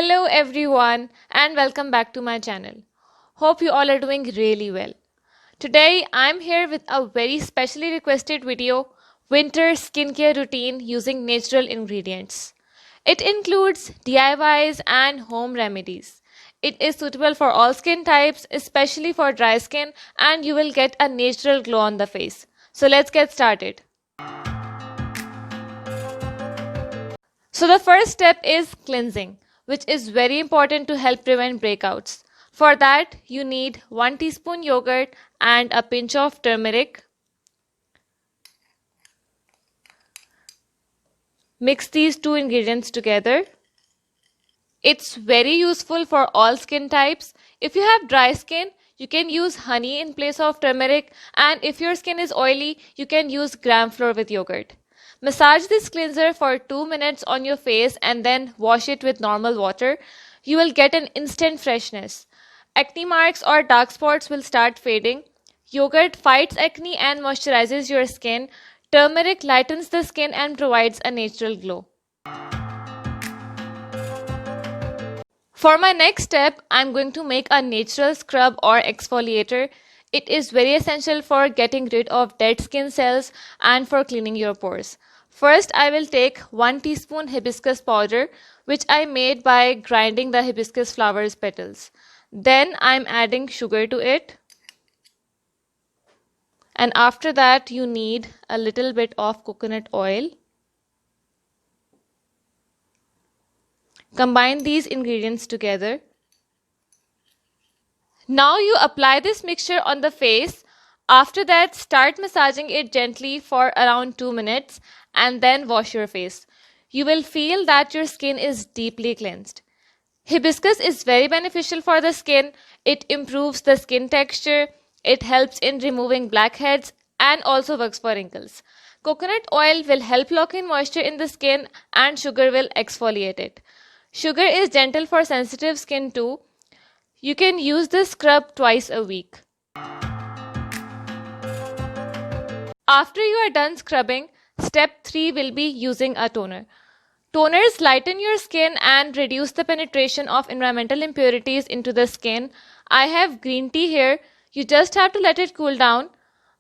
Hello everyone and welcome back to my channel. Hope you all are doing really well. Today I'm here with a very specially requested video, winter skincare routine using natural ingredients. It includes DIYs and home remedies. It is suitable for all skin types, especially for dry skin, and you will get a natural glow on the face. So let's get started. So the first step is cleansing, which is very important to help prevent breakouts. For that, you need 1 teaspoon yogurt and a pinch of turmeric. Mix these two ingredients together. It's very useful for all skin types. If you have dry skin, you can use honey in place of turmeric, and if your skin is oily, you can use gram flour with yogurt. Massage this cleanser for 2 minutes on your face and then wash it with normal water. You will get an instant freshness. Acne marks or dark spots will start fading. Yogurt fights acne and moisturizes your skin. Turmeric lightens the skin and provides a natural glow. For my next step, I'm going to make a natural scrub or exfoliator. It is very essential for getting rid of dead skin cells and for cleaning your pores. First, I will take 1 teaspoon hibiscus powder, which I made by grinding the hibiscus flower's petals. Then I'm adding sugar to it. And after that, you need a little bit of coconut oil. Combine these ingredients together. Now you apply this mixture on the face. After that, start massaging it gently for around 2 minutes and then wash your face. You will feel that your skin is deeply cleansed. Hibiscus is very beneficial for the skin. It improves the skin texture. It helps in removing blackheads and also works for wrinkles. Coconut oil will help lock in moisture in the skin and sugar will exfoliate it. Sugar is gentle for sensitive skin too. You can use this scrub twice a week. After you are done scrubbing, step 3 will be using a toner. Toners lighten your skin and reduce the penetration of environmental impurities into the skin. I have green tea here. You just have to let it cool down.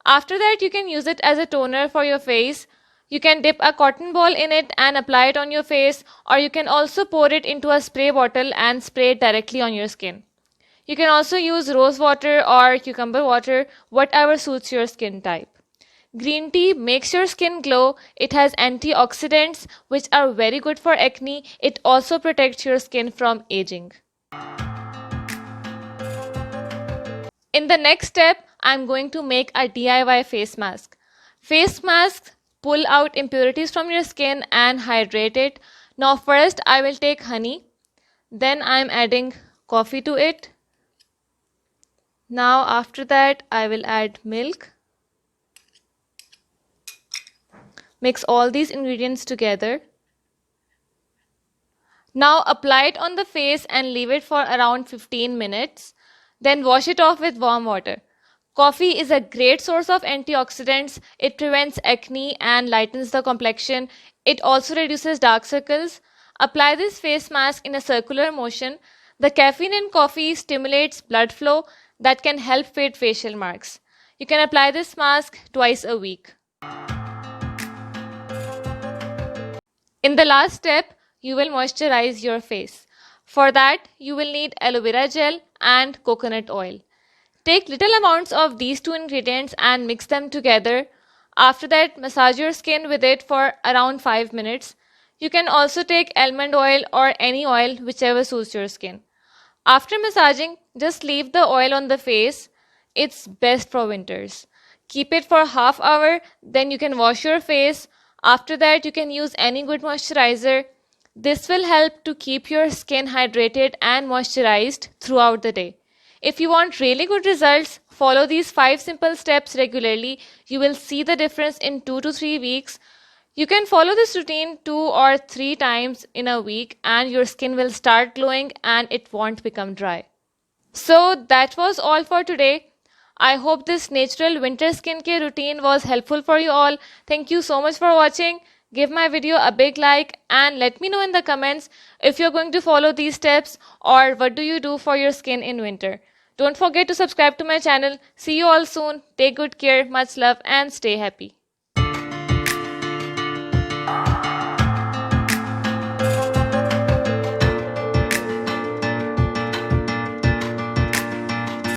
After that, you can use it as a toner for your face. You can dip a cotton ball in it and apply it on your face, or you can also pour it into a spray bottle and spray it directly on your skin. You can also use rose water or cucumber water, whatever suits your skin type. Green tea makes your skin glow. It has antioxidants which are very good for acne. It also protects your skin from aging. In the next step, I'm going to make a DIY face mask. Face masks pull out impurities from your skin and hydrate it. Now first I will take honey. Then I'm adding coffee to it. Now after that I will add milk. Mix all these ingredients together. Now apply it on the face and leave it for around 15 minutes. Then wash it off with warm water. Coffee is a great source of antioxidants. It prevents acne and lightens the complexion. It also reduces dark circles. Apply this face mask in a circular motion. The caffeine in coffee stimulates blood flow that can help fade facial marks. You can apply this mask twice a week. In the last step, you will moisturize your face. For that, you will need aloe vera gel and coconut oil. Take little amounts of these two ingredients and mix them together. After that, massage your skin with it for around 5 minutes. You can also take almond oil or any oil, whichever suits your skin. After massaging, just leave the oil on the face. It's best for winters. Keep it for half hour, then you can wash your face. After that, you can use any good moisturizer. This will help to keep your skin hydrated and moisturized throughout the day. If you want really good results, follow these 5 simple steps regularly. You will see the difference in 2 to 3 weeks. You can follow this routine 2 or 3 times in a week and your skin will start glowing and it won't become dry. So that was all for today. I hope this natural winter skincare routine was helpful for you all. Thank you so much for watching. Give my video a big like and let me know in the comments if you're going to follow these steps or what do you do for your skin in winter. Don't forget to subscribe to my channel. See you all soon. Take good care. Much love and stay happy.